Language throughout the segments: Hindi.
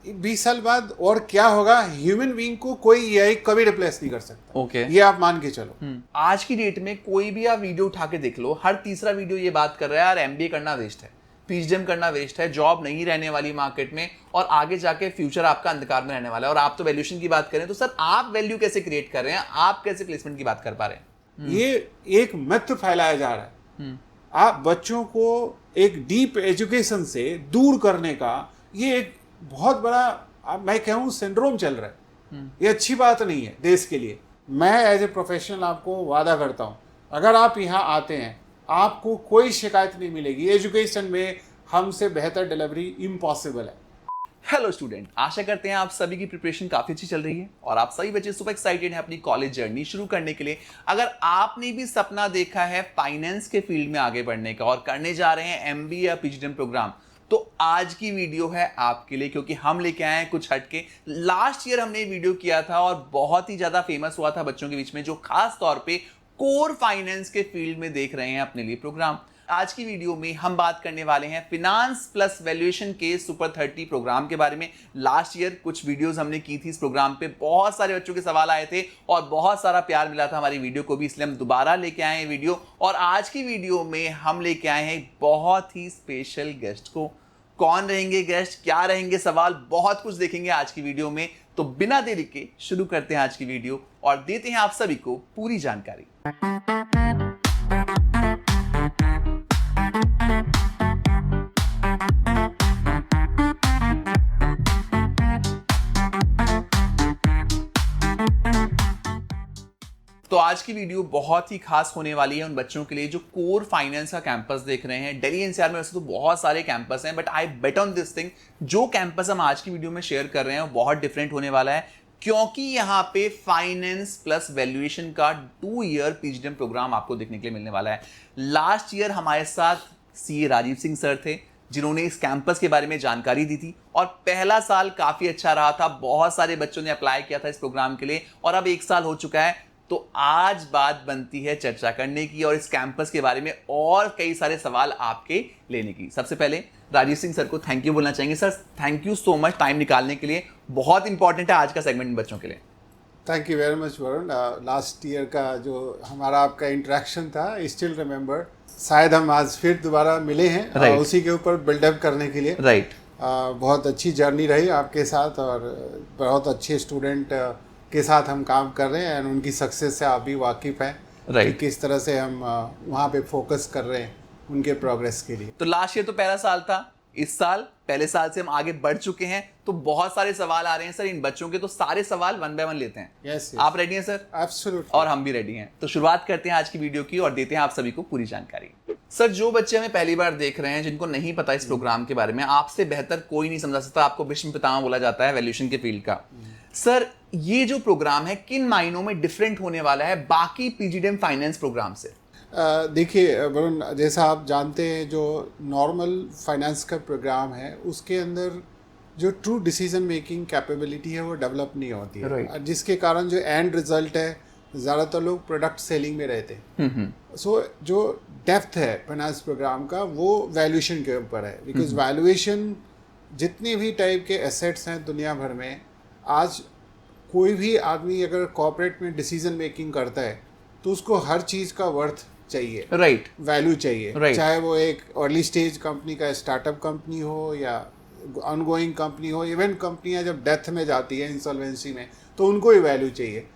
20 साल बाद और क्या होगा, ह्यूमन बीइंग को कोई एआई कभी रिप्लेस नहीं कर सकता। ओके ये आप मान के चलो। आज की डेट में कोई भी आप वीडियो उठा के देख लो, हर तीसरा वीडियो ये बात कर रहा है यार एमबीए करना वेस्ट है, पीएचडी करना वेस्ट है, जॉब नहीं रहने वाली मार्केट में और आगे जाके फ्यूचर आपका अंधकार में रहने वाला है। और आप तो वैल्यूएशन की बात करें तो सर आप वैल्यू कैसे क्रिएट कर रहे हैं, आप कैसे प्लेसमेंट की बात कर पा रहे हैं? ये एक मिथ फैलाया जा रहा है। आप बच्चों को एक डीप एजुकेशन से दूर करने का ये एक बहुत बड़ा, मैं कहूँ, सिंड्रोम चल रहा है। ये अच्छी बात नहीं है देश के लिए। मैं एज ए प्रोफेशनल आपको वादा करता हूँ, अगर आप यहाँ आते हैं आपको कोई शिकायत नहीं मिलेगी। एजुकेशन में हमसे बेहतर डिलीवरी इम्पॉसिबल है। हेलो स्टूडेंट, आशा करते हैं आप सभी की प्रिपरेशन काफी अच्छी चल रही है और आप सभी बच्चे सुपर एक्साइटेड हैं अपनी कॉलेज जर्नी शुरू करने के लिए। अगर आपने भी सपना देखा है फाइनेंस के फील्ड में आगे बढ़ने का और करने जा रहे हैं एमबीए या पीएचडी प्रोग्राम, तो आज की वीडियो है आपके लिए, क्योंकि हम लेके आए हैं कुछ हटके। लास्ट ईयर हमने वीडियो किया था और बहुत ही ज्यादा फेमस हुआ था बच्चों के बीच में, जो खास तौर पे कोर फाइनेंस के फील्ड में देख रहे हैं अपने लिए प्रोग्राम। आज की वीडियो में हम बात करने वाले हैं फिनांस प्लस वैल्यूएशन के सुपर 30 प्रोग्राम के बारे में। लास्ट ईयर कुछ वीडियोस हमने की थी इस प्रोग्राम पे, बहुत सारे बच्चों के सवाल आए थे और बहुत सारा प्यार मिला था हमारी वीडियो को भी, इसलिए हम दोबारा लेके आए हैं वीडियो। और आज की वीडियो में हम लेके आए हैं बहुत ही स्पेशल गेस्ट को। कौन रहेंगे गेस्ट, क्या रहेंगे सवाल, बहुत कुछ देखेंगे आज की वीडियो में। तो बिना देरी के शुरू करते हैं आज की वीडियो और देते हैं आप सभी को पूरी जानकारी। तो आज की वीडियो बहुत ही खास होने वाली है उन बच्चों के लिए जो कोर फाइनेंस का कैंपस देख रहे हैं। दिल्ली एनसीआर में वैसे तो बहुत सारे कैंपस हैं, but I bet on this thing, जो कैंपस हम आज की वीडियो में शेयर कर रहे हैं वो बहुत डिफरेंट होने वाला है, क्योंकि यहाँ पे फाइनेंस प्लस वैल्यूएशन का 2 ईयर पीएचडी प्रोग्राम आपको देखने के लिए मिलने वाला है। लास्ट ईयर हमारे साथ सीए राजीव सिंह सर थे, जिन्होंने इस कैंपस के बारे में जानकारी दी थी और पहला साल काफी अच्छा रहा था। बहुत सारे बच्चों ने अप्लाई किया था इस प्रोग्राम के लिए और अब 1 साल हो चुका है। तो आज बात बनती है चर्चा करने की और इस कैंपस के बारे में और कई सारे सवाल आपके लेने की। सबसे पहले राजीव सिंह सर को थैंक यू बोलना चाहेंगे। Sir thank you so much time निकालने के लिए, बहुत इंपॉर्टेंट है आज का सेगमेंट बच्चों के लिए। Thank you very much Varun. Last year का जो हमारा आपका इंटरेक्शन था, स्टिल रिमेंबर। शायद हम आज फिर दोबारा मिले हैं उसी के ऊपर बिल्डअप करने के लिए। राइट। बहुत अच्छी जर्नी रही आपके साथ और बहुत अच्छे स्टूडेंट के साथ हम काम कर रहे हैं और उनकी सक्सेस से आप भी वाकिफ हैं कि किस तरह से हम वहाँ पे फोकस कर रहे हैं उनके प्रोग्रेस के लिए। तो लास्ट ईयर तो पहला साल था, इस साल पहले साल से हम आगे बढ़ चुके हैं, तो बहुत सारे सवाल आ रहे हैं सर इन बच्चों के, तो सारे सवाल 1 बाय 1 लेते हैं। yes. आप रेडी हैं सर? एब्सोल्युटली। और हम भी रेडी हैं। तो शुरुआत करते हैं आज की वीडियो की और देते हैं आप सभी को पूरी जानकारी। सर जो बच्चे हमें पहली बार देख रहे हैं, जिनको नहीं पता इस प्रोग्राम के बारे में, आपसे बेहतर कोई नहीं समझा सकता। आपको भीष्म पितामह बोला जाता है वैल्यूएशन के फील्ड का। सर ये जो प्रोग्राम है किन मायनों में डिफरेंट होने वाला है बाकी पीजीडीएम फाइनेंस प्रोग्राम से? देखिए वरुण, जैसा आप जानते हैं जो नॉर्मल फाइनेंस का प्रोग्राम है उसके अंदर जो ट्रू डिसीजन मेकिंग कैपेबिलिटी है वो डेवलप नहीं होती है। Right. जिसके कारण जो एंड रिजल्ट है, ज़्यादातर लोग प्रोडक्ट सेलिंग में रहते हैं। सो जो डेप्थ है फाइनेंस प्रोग्राम का वो वैल्यूएशन के ऊपर है, बिकॉज वैल्यूएशन जितने भी टाइप के एसेट्स हैं दुनिया भर में, आज कोई भी आदमी अगर कॉर्पोरेट में डिसीजन मेकिंग करता है तो उसको हर चीज़ का वर्थ चाहिए। राइट। वैल्यू चाहिए। Right. चाहे वो एक अर्ली स्टेज कंपनी का स्टार्टअप कंपनी हो या ऑनगोइंग कंपनी हो, इवन कंपनियां जब डेथ में जाती है इंसॉल्वेंसी में तो उनको ही वैल्यू चाहिए।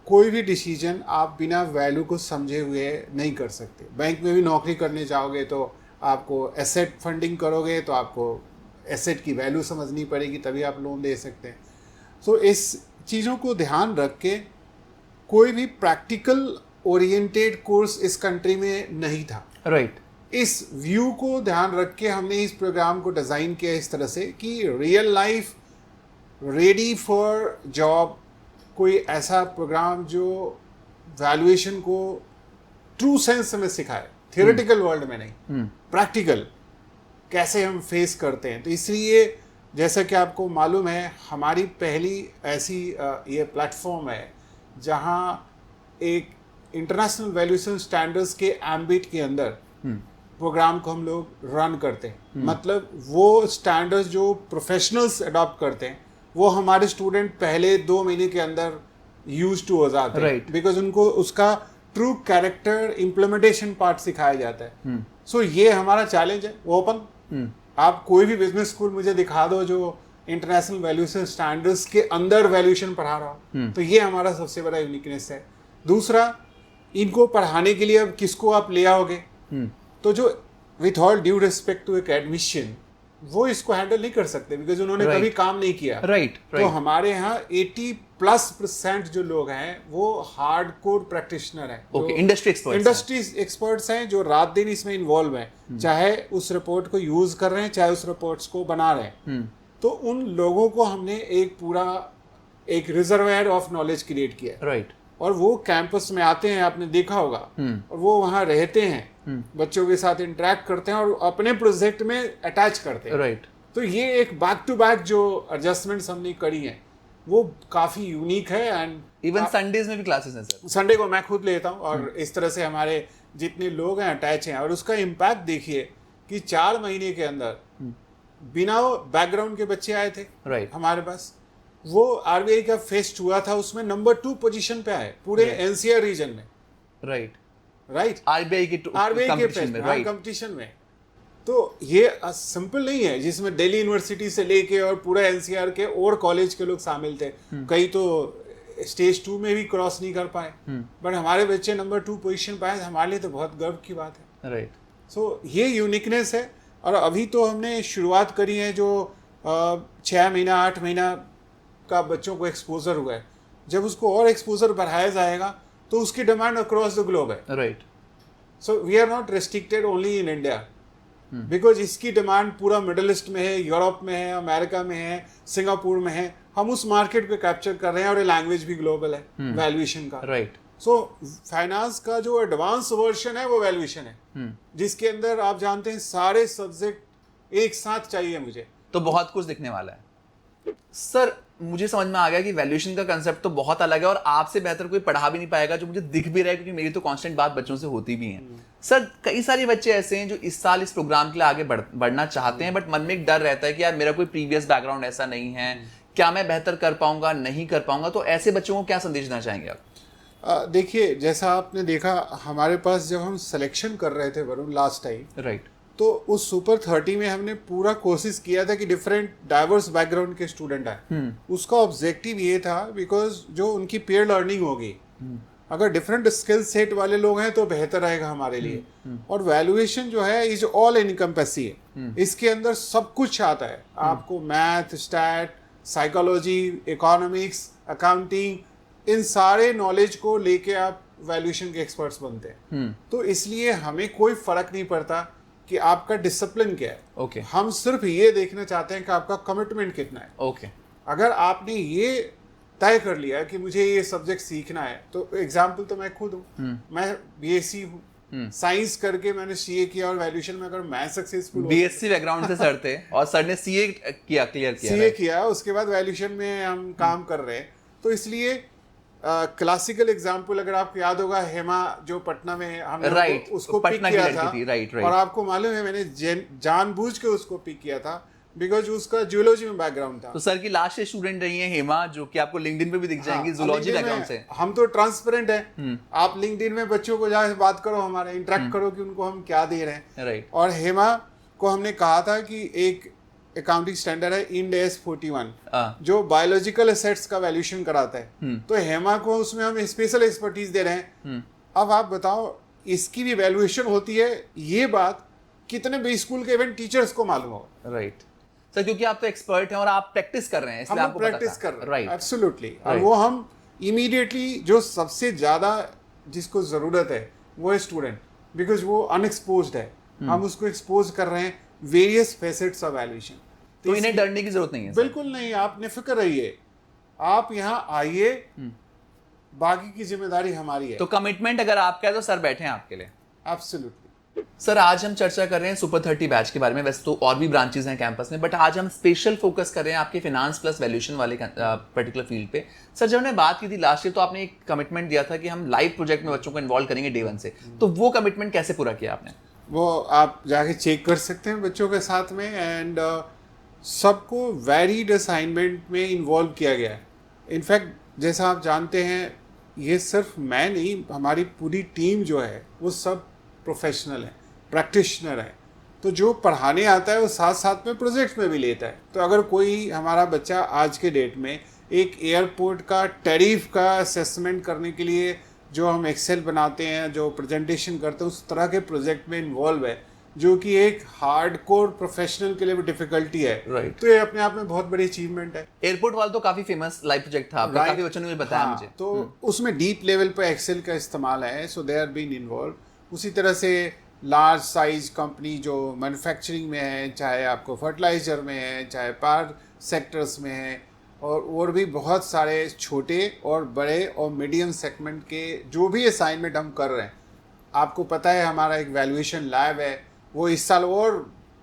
कोई भी डिसीजन आप बिना वैल्यू को समझे हुए नहीं कर सकते। बैंक में भी नौकरी करने जाओगे तो आपको एसेट फंडिंग करोगे तो आपको एसेट की वैल्यू समझनी पड़ेगी, तभी आप लोन दे सकते हैं। सो इस चीज़ों को ध्यान रख के कोई भी प्रैक्टिकल ओरिएंटेड कोर्स इस कंट्री में नहीं था। राइट। इस व्यू को ध्यान रख के हमने इस प्रोग्राम को डिज़ाइन किया इस तरह से कि real life ready for job, कोई ऐसा प्रोग्राम जो वैल्यूएशन को ट्रू सेंस में सिखाए, थियोरेटिकल वर्ल्ड में नहीं, प्रैक्टिकल कैसे हम फेस करते हैं। तो इसलिए जैसा कि आपको मालूम है हमारी पहली ऐसी ये प्लेटफॉर्म है जहां एक इंटरनेशनल वैल्यूएशन स्टैंडर्ड्स के एम्बिट के अंदर प्रोग्राम को हम लोग रन करते हैं। मतलब वो स्टैंडर्ड्स जो प्रोफेशनल्स अडॉप्ट करते हैं वो हमारे स्टूडेंट पहले 2 महीने के अंदर यूज टू हो जाते हैं, Right. बिकॉज उनको उसका ट्रू कैरेक्टर इम्प्लीमेंटेशन पार्ट सिखाया जाता है। सो ये हमारा चैलेंज है, ओपन। आप कोई भी बिजनेस स्कूल मुझे दिखा दो जो इंटरनेशनल वैल्यूएशन स्टैंडर्ड्स के अंदर वैल्यूएशन पढ़ा रहा हो, तो ये हमारा सबसे बड़ा यूनिकनेस है। दूसरा, इनको पढ़ाने के लिए अब किसको आप ले आओगे, तो जो with all due respect to एक एडमिशन वो इसको हैंडल नहीं कर सकते, बिकॉज उन्होंने Right. कभी काम नहीं किया। राइट तो हमारे यहाँ 80+% जो लोग हैं वो हार्डकोर प्रैक्टिशनर हैं, okay, industry experts industry experts हैं जो रात दिन इसमें इन्वॉल्व हैं, चाहे उस रिपोर्ट को यूज कर रहे हैं चाहे उस रिपोर्ट्स को बना रहे हैं। तो उन लोगों को हमने एक रिजर्वायर ऑफ नॉलेज क्रिएट किया है। राइट और वो कैंपस में आते हैं, आपने देखा होगा, और वो वहाँ रहते हैं, बच्चों के साथ इंटरेक्ट करते हैं और अपने प्रोजेक्ट में अटैच करते हैं। राइट तो ये एक बैक टू बैक जो एडजस्टमेंट्स हमने करी हैं वो काफ़ी यूनिक है। एंड इवन संडेज में भी क्लासेस हैं सर? संडे को मैं खुद लेता हूँ और इस तरह से हमारे जितने लोग हैं अटैच हैं। और उसका इम्पैक्ट देखिए कि 4 महीने के अंदर बिना बैकग्राउंड के बच्चे आए थे राइट हमारे पास। वो आरबीआई का फेस्ट हुआ था, उसमें नंबर 2 पोजीशन पे आए पूरे एनसीआर रीजन में। राइट आरबीआई के कंपटीशन में, राइट कंपटीशन में। तो ये सिंपल नहीं है जिसमें दिल्ली यूनिवर्सिटी से लेके और पूरा एनसीआर के और कॉलेज के लोग शामिल थे। कई तो स्टेज 2 में भी क्रॉस नहीं कर पाए, बट हमारे बच्चे नंबर 2 पोजीशन पाए, हमारे लिए तो बहुत गर्व की बात है। राइट सो ये यूनिकनेस है। और अभी तो हमने शुरुआत करी है जो 6 महीना 8 महीना का बच्चों को एक्सपोजर हुआ है। जब उसको और एक्सपोजर बढ़ाया जाएगा तो उसकी डिमांड अक्रॉस द ग्लोब है। Right so we are not restricted only in India, because इसकी डिमांड पूरा मिडल ईस्ट में है, यूरोप में है, अमेरिका में है, सिंगापुर में है। हम उस मार्केट को कैप्चर कर रहे हैं और ये लैंग्वेज भी ग्लोबल है वैल्यूएशन का। राइट सो फाइनेंस का जो एडवांस वर्जन है वो वैल्यूएशन है, जिसके अंदर आप जानते हैं सारे सब्जेक्ट एक साथ चाहिए मुझे। तो बहुत कुछ दिखने वाला है सर। मुझे समझ में आ गया कि वैल्यूएशन का कंसेप्ट तो बहुत अलग है और आपसे बेहतर कोई पढ़ा भी नहीं पाएगा, जो मुझे दिख भी रहा है, क्योंकि मेरी तो कांस्टेंट बात बच्चों से होती भी है। सर कई सारे बच्चे ऐसे हैं जो इस साल इस प्रोग्राम के लिए आगे बढ़ना चाहते हैं, बट मन में एक डर रहता है कि यार मेरा कोई प्रीवियस बैकग्राउंड ऐसा नहीं है, क्या मैं बेहतर कर पाऊंगा, नहीं कर पाऊंगा। तो ऐसे बच्चों को क्या संदेश देना चाहेंगे आप? देखिए, जैसा आपने देखा हमारे पास जब हम सिलेक्शन कर रहे थे वरुण लास्ट टाइम, राइट, तो उस सुपर 30 में हमने पूरा कोशिश किया था कि डिफरेंट डाइवर्स बैकग्राउंड के स्टूडेंट आए। उसका ऑब्जेक्टिव ये था बिकॉज जो उनकी पेयर लर्निंग होगी, अगर डिफरेंट स्किल सेट वाले लोग हैं तो बेहतर रहेगा हमारे लिए। और वैल्यूएशन जो है इज ऑल इनकम्पेसिव, इसके अंदर सब कुछ आता है। आपको math, stat, psychology, economics, accounting, इन सारे नॉलेज को लेके आप वैल्यूएशन के एक्सपर्ट्स बनते हैं। तो इसलिए हमें कोई फर्क नहीं पड़ता कि आपका डिसिप्लिन क्या है। ओके, हम सिर्फ ये देखना चाहते हैं कि आपका कमिटमेंट कितना है। ओके, अगर आपने ये तय कर लिया कि मुझे ये सब्जेक्ट सीखना है, तो एग्जाम्पल तो मैं खुद हूँ, मैं बीएससी हूँ, साइंस करके मैंने सीए किया और वैल्यूएशन में अगर मैं सक्सेसफुल बीएससी बैकग्राउंड से सर थे और सर ने सीए क्लियर किया, सीए किया, उसके बाद वैल्यूएशन में हम काम कर रहे हैं। तो इसलिए क्लासिकल एग्जाम्पल अगर आपको याद होगा, हेमा जो पटना में हमने राइट, उसको पिक पटना किया की था, लड़की थी, राइट, और आपको मालूम है मैंने जानबूझ के उसको पिक किया था बिकॉज उसका जूलॉजी में बैकग्राउंड था। तो सर की लास्ट स्टूडेंट रही है हेमा, जो कि आपको लिंक्डइन पे भी दिख जाएंगी, जूलॉजी बैकग्राउंड से। हम तो ट्रांसपेरेंट है, आप लिंक्डइन में बच्चों को जाके बात करो, हमारे इंटरेक्ट करो कि उनको हम क्या दे रहे हैं। राइट, और हेमा को हमने कहा था कि एक अकाउंटिंग स्टैंडर्ड है इंड एस 41 जो बायोलॉजिकल एसेट्स का वैल्यूएशन कराता है, तो हेमा को उसमें हम स्पेशल एक्सपर्टीज दे रहे हैं। अब आप बताओ, इसकी भी वैल्यूएशन होती है, ये बात कितने भी स्कूल के इवन टीचर्स को मालूम होगा। राइट सर, क्योंकि आप तो एक्सपर्ट हैं और आप प्रैक्टिस कर रहे हैं, इसलिए आपको प्रैक्टिस कर रहे हैं, राइट, एब्सोल्युटली। और वो हम इमीडिएटली जो सबसे ज्यादा जिसको जरूरत है वो है स्टूडेंट, बिकॉज वो अनएक्सपोज्ड है, हम उसको एक्सपोज कर रहे हैं वेरियस फेसेट्स ऑफ वैल्यूएशन। तो इन्हें डरने की जरूरत नहीं है। बिल्कुल नहीं, आप निफिक्र रहिए, आप यहाँ आइए, बाकी की जिम्मेदारी हमारी है। तो कमिटमेंट अगर आपका है तो सर बैठे हैं आपके लिए। एब्सोल्युटली। सर आज हम चर्चा कर रहे हैं सुपर 30 बैच के बारे में, वैसे तो और भी ब्रांचेस हैं कैंपस में, बट आज हम स्पेशल फोकस कर रहे हैं आपके फिनांस प्लस वैल्यूएशन वाले पर्टिकुलर फील्ड पे। सर जब हमने बात की थी लास्ट ईयर, तो आपने एक कमिटमेंट दिया था कि हम लाइव प्रोजेक्ट में बच्चों को इन्वॉल्व करेंगे डे 1 से, तो वो कमिटमेंट कैसे पूरा किया आपने? वो आप जाके चेक कर सकते हैं बच्चों के साथ में। एंड सबको वेरीड असाइनमेंट में इन्वॉल्व किया गया है। इनफैक्ट जैसा आप जानते हैं, ये सिर्फ मैं नहीं, हमारी पूरी टीम जो है वो सब प्रोफेशनल है, प्रैक्टिशनर है। तो जो पढ़ाने आता है वो साथ साथ में प्रोजेक्ट में भी लेता है। तो अगर कोई हमारा बच्चा आज के डेट में एक एयरपोर्ट का टैरिफ का असेसमेंट करने के लिए जो हम एक्सेल बनाते हैं, जो प्रेजेंटेशन करते हैं, उस तरह के प्रोजेक्ट में इन्वॉल्व है, जो कि एक हार्डकोर प्रोफेशनल के लिए भी डिफिकल्टी है, Right. तो ये अपने आप में बहुत बड़ी अचीवमेंट है। एयरपोर्ट वाला तो काफी फेमस लाइव प्रोजेक्ट था आपका, काफी बच्चों ने मुझे बताया मुझे। तो उसमें डीप लेवल पे एक्सेल का इस्तेमाल है, सो दे आर बीन इन्वॉल्व। उसी तरह से लार्ज साइज कंपनी जो मैन्युफैक्चरिंग में है, चाहे आपको फर्टिलाइजर में है, चाहे पावर सेक्टर्स में है, और भी बहुत सारे छोटे और बड़े और मीडियम सेगमेंट के जो भी असाइनमेंट हम कर रहे हैं। आपको पता है हमारा एक वैल्यूएशन लैब है, वो इस साल और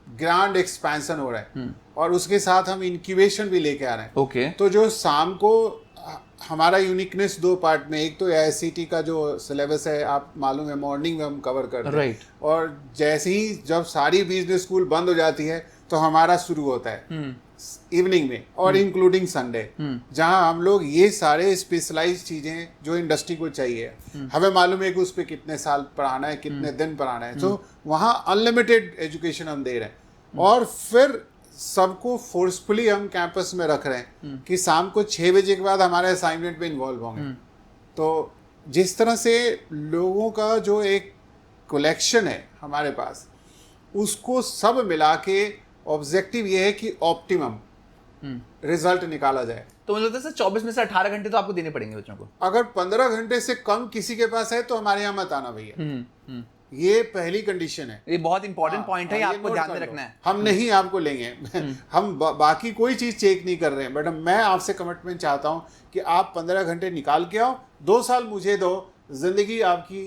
ग्रैंड एक्सपेंशन हो रहा है, और उसके साथ हम इंक्यूबेशन भी लेके आ रहे हैं। ओके। तो जो शाम को हमारा यूनिकनेस दो पार्ट में, एक तो AICTE का जो सिलेबस है, आप मालूम है, मॉर्निंग में हम कवर करते हैं, राइट। और जैसे ही जब सारी बिजनेस स्कूल बंद हो जाती है तो हमारा शुरू होता है इवनिंग में, और इंक्लूडिंग संडे, जहां हम लोग ये सारे स्पेशलाइज चीजें जो इंडस्ट्री को चाहिए, हमें मालूम है कि उस पर कितने साल पढ़ाना है, कितने दिन पढ़ाना है, तो वहाँ अनलिमिटेड एजुकेशन हम दे रहे हैं। और फिर सबको फोर्सफुली हम कैंपस में रख रहे हैं कि शाम को 6 बजे के बाद हमारे असाइनमेंट में इन्वॉल्व होंगे। तो जिस तरह से लोगों का जो एक कलेक्शन है हमारे पास, उसको सब मिला के ऑब्जेक्टिव ये है कि ऑप्टिमम रिजल्ट निकाला जाए। तो मुझे लगता है सर 24 में से 18 घंटे तो आपको देने पड़ेंगे बच्चों को। अगर 15 घंटे से कम किसी के पास है तो हमारे यहाँ मत आना भैया, ये पहली कंडीशन है। ये बहुत इंपॉर्टेंट पॉइंट है, ये आपको नोट ध्यान कर में लो। रखना है। हम नहीं आपको लेंगे हम बाकी कोई चीज चेक नहीं कर रहे हैं, बट मैं आपसे कमिटमेंट चाहता हूं कि आप 15 घंटे निकाल के आओ, 2 साल मुझे दो, जिंदगी आपकी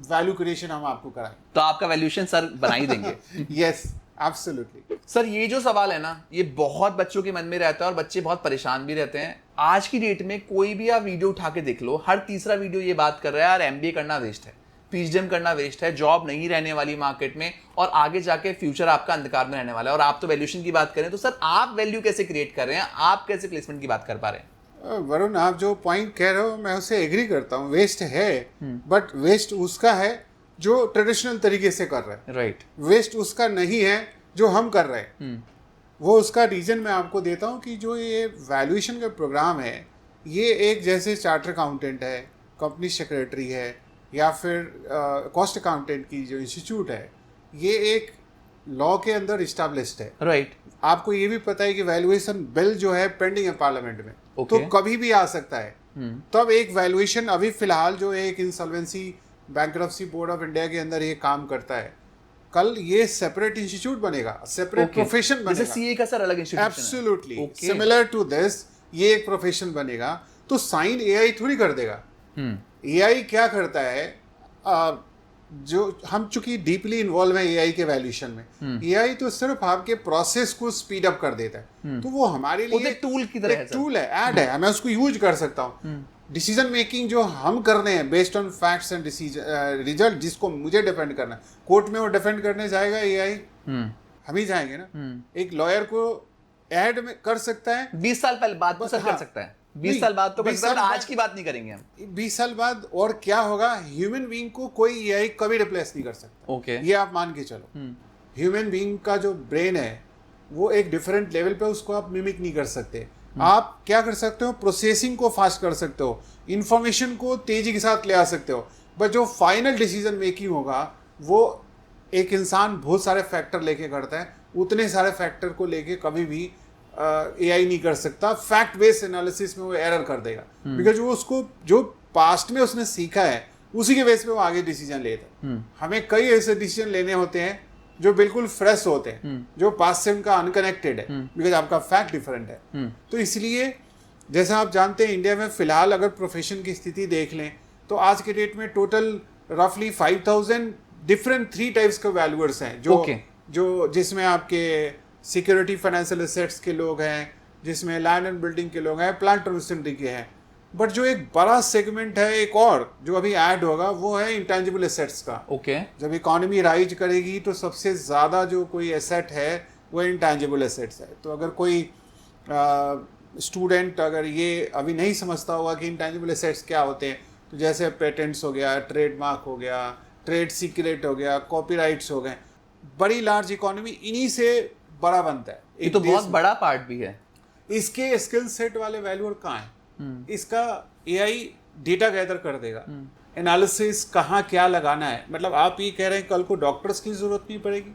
वैल्यू क्रिएशन हम आपको कराएं। तो आपका वैल्यूएशन सर बना ही देंगे। Yes, absolutely. सर ये जो सवाल है ना, ये बहुत बच्चों के मन में रहता है और बच्चे बहुत परेशान भी रहते हैं। आज की डेट में कोई भी आप वीडियो उठा के देख लो, हर तीसरा वीडियो ये बात कर रहा है यार MBA करना वेस्ट है, PhD करना वेस्ट है, जॉब नहीं रहने वाली मार्केट में, और आगे जाके फ्यूचर आपका अंधकार में रहने वाला है। और आप तो वैल्यूएशन की बात करें, तो सर आप वैल्यू कैसे क्रिएट कर रहे हैं, आप कैसे प्लेसमेंट की बात कर पा रहे हैं? वरुण, आप जो पॉइंट कह रहे हो मैं उससे एग्री करता हूँ, वेस्ट है, बट वेस्ट उसका है जो ट्रेडिशनल तरीके से कर रहा है। राइट। वेस्ट उसका नहीं है जो हम कर रहे हैं। वो उसका रीजन मैं आपको देता हूँ कि जो ये वैल्यूएशन का प्रोग्राम है, ये एक जैसे चार्टर अकाउंटेंट है, कंपनी सेक्रेटरी है, या फिर कॉस्ट अकाउंटेंट की जो इंस्टीट्यूट है, ये एक लॉ के अंदर इस्टेब्लिश्ड है। राइट। आपको ये भी पता है कि वैल्यूएशन बिल जो है पेंडिंग है पार्लियामेंट में, Okay. तो कभी भी आ सकता है। तब एक वैल्यूएशन अभी फिलहाल जो एक insolvency bankruptcy board of India के अंदर ये काम करता है, कल ये सेपरेट इंस्टीट्यूट बनेगा, सेपरेट प्रोफेशन बनेगा। जैसे CA का सर अलग इंस्टीट्यूशन है। एब्सोल्युटली सिमिलर टू दिस, ये एक प्रोफेशन बनेगा। तो साइन AI थोड़ी कर देगा। AI क्या करता है, जो हम चूंकि डीपली इन्वॉल्व है AI के वैल्यूएशन में, AI तो सिर्फ आपके प्रोसेस को स्पीड अप कर देता है। तो वो हमारे लिए एक टूल की तरह है सर। टूल है, ऐड है, मैं उसको यूज कर सकता हूँ। डिसीजन मेकिंग जो हम कर रहे हैं based on facts and result, जिसको मुझे डिफेंड करना है, कोर्ट में वो डिफेंड करने जाएगा AI, हम ही जाएंगे ना। एक लॉयर को ऐड में कर सकता है 20 साल पहले बात तो सर कर सकता है, 20 साल बाद तो कर सकता है, आज की बात नहीं करेंगे हम। 20 साल बाद और क्या होगा, ह्यूमन बीइंग को कोई AI कभी रिप्लेस नहीं कर सकता। ओके। ये आप मान के चलो। ह्यूमन बीइंग का जो ब्रेन है वो एक डिफरेंट लेवल पे, उसको आप मिमिक नहीं कर सकते। आप क्या कर सकते हो, प्रोसेसिंग को फास्ट कर सकते हो, इंफॉर्मेशन को तेजी के साथ ले आ सकते हो, बट जो फाइनल डिसीजन मेकिंग होगा वो एक इंसान बहुत सारे फैक्टर लेके करता है। उतने सारे फैक्टर को लेके कभी भी AI नहीं कर सकता। फैक्ट बेस्ड एनालिसिस में वो एरर कर देगा, बिकॉज वो उसको जो पास्ट में उसने सीखा है उसी के बेस पे वो आगे डिसीजन लेता है। हमें कई ऐसे डिसीजन लेने होते हैं जो बिल्कुल फ्रेश होते हैं, जो पास्ट से उनका अनकनेक्टेड है, बिकॉज आपका फैक्ट डिफरेंट है। तो इसलिए जैसा आप जानते हैं, इंडिया में फिलहाल अगर प्रोफेशन की स्थिति देख लें तो आज के डेट में टोटल रफली 5000 डिफरेंट 3 टाइप्स के वैल्यूअर्स हैं, जो जिसमें आपके सिक्योरिटी फाइनेंशियल एसेट्स के लोग हैं, जिसमें लैंड एंड बिल्डिंग के लोग हैं, प्लांट और मशीनरी के हैं, बट जो एक बड़ा सेगमेंट है एक और जो अभी ऐड होगा वो है इंटेंजिबल एसेट्स का। ओके। जब इकोनॉमी राइज करेगी तो सबसे ज़्यादा जो कोई एसेट है वो इंटेंजिबल एसेट्स है। तो अगर कोई स्टूडेंट अगर ये अभी नहीं समझता होगा कि इंटेंजिबल एसेट्स क्या होते हैं, तो जैसे पेटेंट्स हो गया, ट्रेडमार्क हो गया, ट्रेड सीक्रेट हो गया, कॉपीराइट्स हो गए, बड़ी लार्ज इकोनॉमी इन्हीं से बड़ा बनता है। ये तो बहुत बड़ा पार्ट भी है। इसके स्किल सेट वाले वैल्यूअर कहाँ है? इसका एआई डेटा गैदर कर देगा, एनालिसिस कहाँ क्या लगाना है। मतलब आप ये कह रहे हैं कल को डॉक्टर्स की जरूरत नहीं पड़ेगी,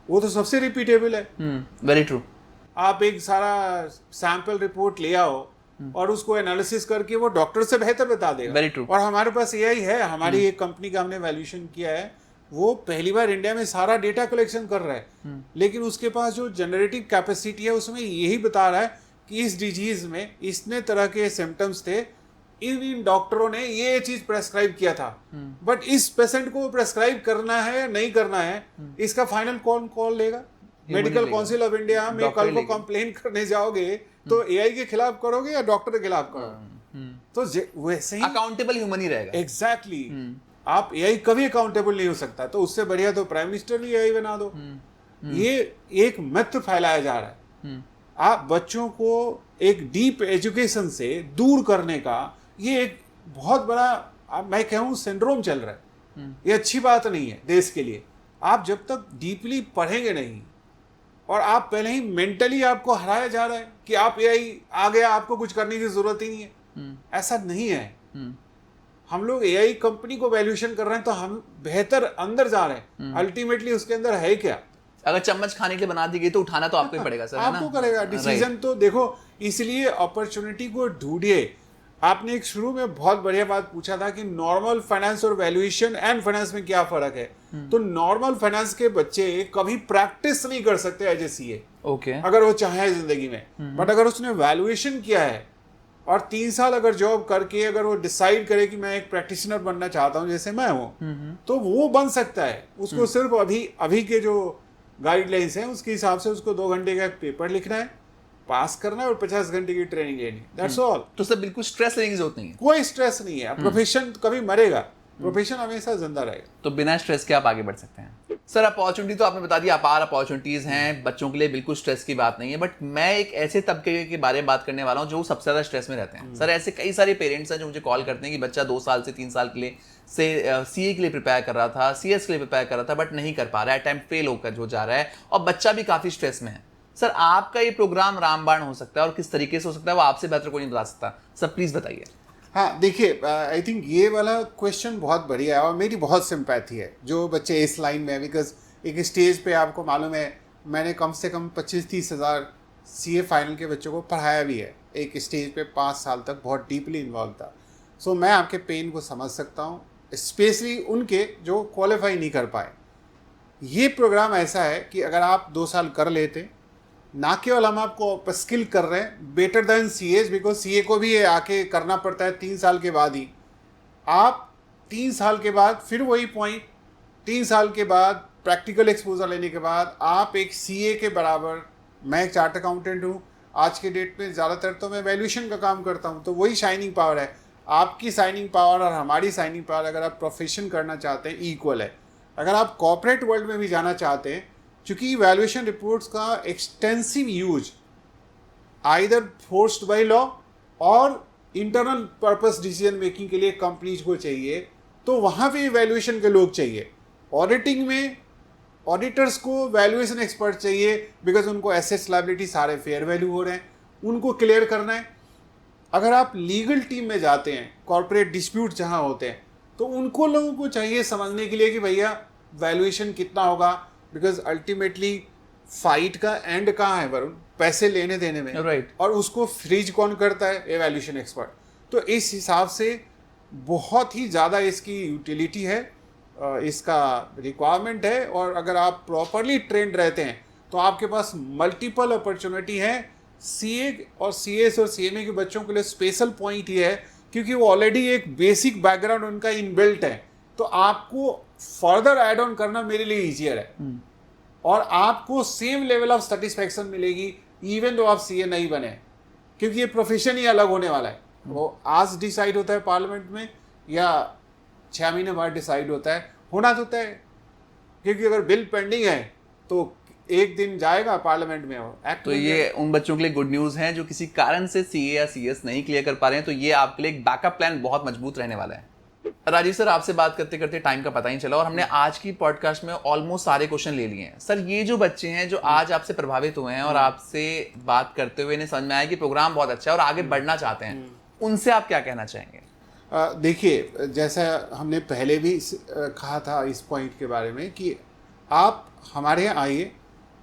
वो तो सबसे रिपीटेबल है। Very true. आप एक सारा सैंपल रिपोर्ट ले आओ और उसको एनालिसिस करके वो डॉक्टर से बेहतर बता देगा। Very true. और हमारे पास एआई है, हमारी एक कंपनी का हमने वैल्यूएशन किया है, वो पहली बार इंडिया में सारा डेटा कलेक्शन कर रहा है, लेकिन उसके पास जो जनरेटिव कैपेसिटी है उसमें यही बता रहा है कि इस डिजीज में इतने तरह के सिम्टम्स थे, इन डॉक्टरों ने ये चीज प्रेस्क्राइब किया था, बट इस पेशेंट को प्रेस्क्राइब करना है या नहीं करना है, इसका फाइनल कॉल लेगा मेडिकल काउंसिल ऑफ इंडिया में। कल को कंप्लेन करने जाओगे तो एआई के खिलाफ करोगे या डॉक्टर के खिलाफ करोगे? तो वैसे ही अकाउंटेबल ह्यूमन ही रहेगा। एग्जैक्टली। आप एआई कभी अकाउंटेबल नहीं हो सकता, तो उससे बढ़िया तो प्राइम मिनिस्टर भी एआई बना दो। ये एक मिथ फैलाया जा रहा है। आप बच्चों को एक डीप एजुकेशन से दूर करने का ये एक बहुत बड़ा मैं कहूँ सिंड्रोम चल रहा है। ये अच्छी बात नहीं है देश के लिए। आप जब तक डीपली पढ़ेंगे नहीं और आप पहले ही मेंटली आपको हराया जा रहा है कि आप एआई आ गया, आपको कुछ करने की जरूरत ही नहीं है, ऐसा नहीं है। हम लोग एआई कंपनी को वैल्यूएशन कर रहे हैं तो हम बेहतर अंदर जा रहे हैं। अल्टीमेटली उसके अंदर है क्या? अगर चम्मच खाने के लिए बना दी गई तो उठाना तो आपको ही पड़ेगा सर, आपको करेगा डिसीजन। तो देखो, इसलिए अपॉर्चुनिटी को ढूंढिए। आपने एक शुरू में बहुत बढ़िया बात पूछा था कि नॉर्मल फाइनेंस और वैल्यूएशन एंड फाइनेंस में क्या फर्क है। तो नॉर्मल फाइनेंस के बच्चे कभी प्रैक्टिस नहीं कर सकते एज ए सीए, ओके, अगर वो चाहे जिंदगी में। बट अगर उसने वैल्यूएशन किया है और 3 साल अगर जॉब करके अगर वो डिसाइड करे कि मैं एक प्रैक्टिशनर बनना चाहता हूँ जैसे मैं हूँ, तो वो बन सकता है। उसको सिर्फ अभी के जो गाइडलाइंस हैं उसके हिसाब से उसको 2 घंटे का एक पेपर लिखना है, पास करना है और 50 घंटे की ट्रेनिंग लेनी है। That's all. तो सर बिल्कुल स्ट्रेस लेने की जरूरत नहीं है। कोई स्ट्रेस नहीं है। प्रोफेशन कभी मरेगा, प्रोफेशन हमेशा जिंदा रहेगा। तो बिना स्ट्रेस के आप आगे बढ़ सकते हैं। सर अपॉर्चुनिटी तो आपने बता दी, अपार अपॉर्चुनिटीज हैं बच्चों के लिए, बिल्कुल स्ट्रेस की बात नहीं है। बट मैं एक ऐसे तबके के बारे में बात करने वाला हूँ जो सबसे ज्यादा स्ट्रेस में रहते हैं। सर ऐसे कई सारे पेरेंट्स हैं जो मुझे कॉल करते हैं कि बच्चा 2 साल से 3 साल के लिए से सीए के लिए प्रिपेयर कर रहा था, सीएस के लिए प्रिपेयर कर रहा था, बट नहीं कर पा रहा है, अटेम्प्ट फेल होकर जो जा रहा है और बच्चा भी काफी स्ट्रेस में है। सर आपका ये प्रोग्राम रामबाण हो सकता है और किस तरीके से हो सकता है वो आपसे बेहतर कोई नहीं बता सकता। सर प्लीज बताइए। हाँ देखिए, आई थिंक ये वाला क्वेश्चन बहुत बढ़िया है और मेरी बहुत सिंपैथी है जो बच्चे इस लाइन में है। बिकॉज एक स्टेज पे आपको मालूम है मैंने कम से कम 25-30 हज़ार सीए फाइनल के बच्चों को पढ़ाया भी है। एक स्टेज पे 5 साल तक बहुत डीपली इन्वॉल्व था। सो मैं आपके पेन को समझ सकता हूँ, स्पेशली उनके जो क्वालिफाई नहीं कर पाए। ये प्रोग्राम ऐसा है कि अगर आप 2 साल कर लेते, ना केवल हम आपको स्किल कर रहे हैं better than CS, because CA को भी ये आके करना पड़ता है 3 साल के बाद ही। आप 3 साल के बाद फिर वही पॉइंट, 3 साल के बाद प्रैक्टिकल एक्सपोजर लेने के बाद आप एक सीए के बराबर। मैं एक चार्ट अकाउंटेंट हूँ, आज के डेट में ज़्यादातर तो मैं वैल्यूएशन का काम करता हूँ, तो वही शाइनिंग पावर है। आपकी साइनिंग पावर और हमारी साइनिंग पावर अगर आप प्रोफेशन करना चाहते हैं इक्वल है। अगर आप कॉर्पोरेट वर्ल्ड में भी जाना चाहते हैं, क्योंकि वैल्यूएशन रिपोर्ट्स का extensive use either forced by law और इंटरनल पर्पस डिसीजन मेकिंग के लिए कंपनीज को चाहिए, तो वहाँ पे वैल्यूएशन के लोग चाहिए। ऑडिटिंग में ऑडिटर्स को वैल्यूएशन एक्सपर्ट चाहिए, बिकॉज उनको एसेट्स लायबिलिटी सारे फेयर वैल्यू हो रहे हैं, उनको क्लियर करना है। अगर आप लीगल टीम में जाते हैं, कॉर्पोरेट डिस्प्यूट जहाँ होते हैं, तो उनको लोगों को चाहिए समझने के लिए कि भैया वैल्यूएशन कितना होगा, बिकॉज अल्टीमेटली फाइट का एंड कहाँ है वरुण? पैसे लेने देने में, राइट। और उसको फ्रीज कौन करता है? ए वैल्यूएशन एक्सपर्ट। तो इस हिसाब से बहुत ही ज़्यादा इसकी यूटिलिटी है, इसका रिक्वायरमेंट है। और अगर आप प्रॉपरली ट्रेंड रहते हैं तो आपके पास मल्टीपल अपॉर्चुनिटी है। सीए और सीएस और सीएमए के बच्चों के लिए स्पेशल पॉइंट ये है क्योंकि वो ऑलरेडी एक बेसिक बैकग्राउंड उनका इनबिल्ट है, तो आपको फर्दर ऐड ऑन करना मेरे लिए ईजियर है और आपको सेम लेवल ऑफ सेटिस्फैक्शन मिलेगी इवन दो आप सीए नहीं बने, क्योंकि ये प्रोफेशन ही अलग होने वाला है। वो आज डिसाइड होता है पार्लियामेंट में या 6 महीने बाद डिसाइड होता है, होना तो तय है। क्योंकि अगर बिल पेंडिंग है तो एक दिन जाएगा पार्लियामेंट में एक्ट। तो ये उन बच्चों के लिए गुड न्यूज़ है जो किसी कारण से सीए या सीएस नहीं क्लियर कर पा रहे हैं, तो ये आपके लिए एक बैकअप प्लान बहुत मजबूत रहने वाला है। राजीव सर, आपसे बात करते करते टाइम का पता ही चला और हमने आज की पॉडकास्ट में ऑलमोस्ट सारे क्वेश्चन ले लिए हैं। सर, ये जो बच्चे हैं जो आज आपसे प्रभावित हुए हैं और आपसे बात करते हुए इन्हें समझ में आया कि प्रोग्राम बहुत अच्छा है और आगे बढ़ना चाहते हैं, उनसे आप क्या कहना चाहेंगे? देखिए, जैसा हमने पहले भी कहा था इस पॉइंट के बारे में कि आप हमारे यहाँ आइए,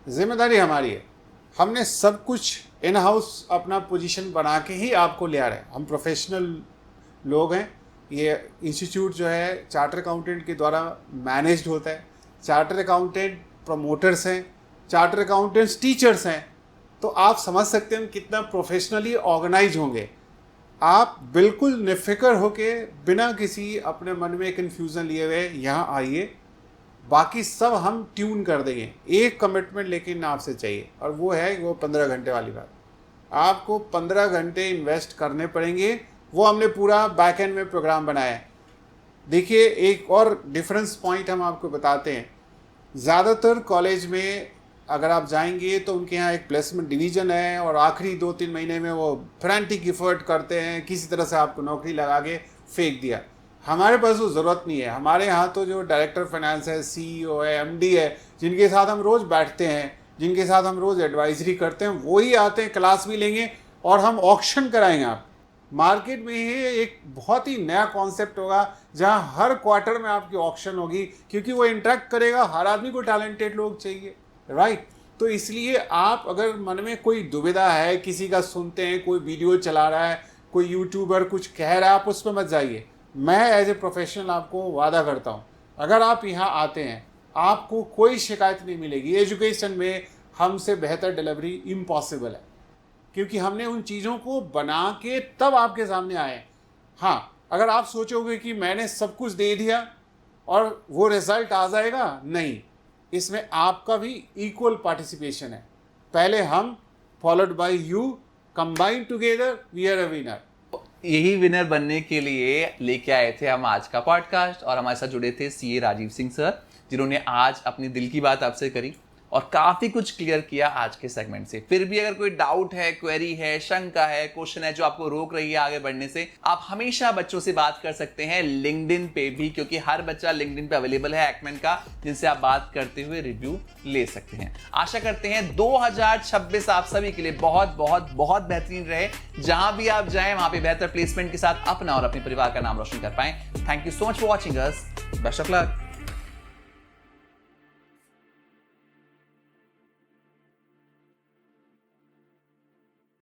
जिम्मेदारी हमारी है। हमने सब कुछ इन हाउस अपना पोजीशन बना के ही आपको ले आ रहे हैं। हम प्रोफेशनल लोग हैं। ये इंस्टीट्यूट जो है चार्टर अकाउंटेंट के द्वारा मैनेज्ड होता है। चार्टर अकाउंटेंट प्रमोटर्स हैं, चार्टर अकाउंटेंट्स टीचर्स हैं। तो आप समझ सकते हैं कितना प्रोफेशनली ऑर्गेनाइज होंगे। आप बिल्कुल निफिक्र होके बिना किसी अपने मन में कन्फ्यूज़न लिए हुए यहाँ आइए, बाकी सब हम ट्यून कर देंगे। एक कमिटमेंट लेकिन आपसे चाहिए और वो है वो 15 घंटे वाली बात। आपको 15 घंटे इन्वेस्ट करने पड़ेंगे। वो हमने पूरा बैक एंड में प्रोग्राम बनाया है। देखिए, एक और डिफरेंस पॉइंट हम आपको बताते हैं। ज़्यादातर कॉलेज में अगर आप जाएंगे तो उनके यहाँ एक प्लेसमेंट डिवीज़न है और आखिरी 2-3 महीने में वो फ्रैंटिक एफर्ट करते हैं, किसी तरह से आपको नौकरी लगा के फेंक दिया। हमारे पास वो ज़रूरत नहीं है। हमारे यहाँ तो जो डायरेक्टर फाइनेंस है, सीईओ है, एमडी है, जिनके साथ हम रोज़ बैठते हैं, जिनके साथ हम रोज़ एडवाइजरी करते हैं, वही आते हैं, क्लास भी लेंगे और हम ऑक्शन कराएंगे। आप मार्केट में ही एक बहुत ही नया कॉन्सेप्ट होगा जहाँ हर क्वार्टर में आपकी ऑक्शन होगी, क्योंकि वो इंटरेक्ट करेगा। हर आदमी को टैलेंटेड लोग चाहिए, राइट? तो इसलिए आप अगर मन में कोई दुविधा है, किसी का सुनते हैं, कोई वीडियो चला रहा है, कोई यूट्यूबर कुछ कह रहा है, आप उस पर मत जाइए। मैं एज ए प्रोफेशनल आपको वादा करता हूँ, अगर आप यहाँ आते हैं आपको कोई शिकायत नहीं मिलेगी। एजुकेशन में हमसे बेहतर डिलीवरी इम्पॉसिबल है, क्योंकि हमने उन चीज़ों को बना के तब आपके सामने आए। हाँ, अगर आप सोचोगे कि मैंने सब कुछ दे दिया और वो रिजल्ट आ जाएगा, नहीं, इसमें आपका भी इक्वल पार्टिसिपेशन है। पहले हम, followed by you, combine together we are a winner. यही विनर बनने के लिए लेके आए थे हम आज का पॉडकास्ट और हमारे साथ जुड़े थे सीए राजीव सिंह सर, जिन्होंने आज अपनी दिल की बात आपसे करी और काफ़ी कुछ क्लियर किया आज के सेगमेंट से। फिर भी अगर कोई डाउट है, क्वेरी है, शंका है, क्वेश्चन है जो आपको रोक रही है आगे बढ़ने से, आप हमेशा बच्चों से बात कर सकते हैं लिंक्डइन पे भी, क्योंकि हर बच्चा लिंक्डइन पे अवेलेबल है एक्मेन का, जिनसे आप बात करते हुए रिव्यू ले सकते हैं। आशा करते हैं 2026 आप सभी के लिए बहुत बहुत बहुत बेहतरीन रहे। जहां भी आप जाएं वहां पे बेहतर प्लेसमेंट के साथ अपना और अपने परिवार का नाम रोशन कर पाएं। Thank you so much for watching us. Best of luck.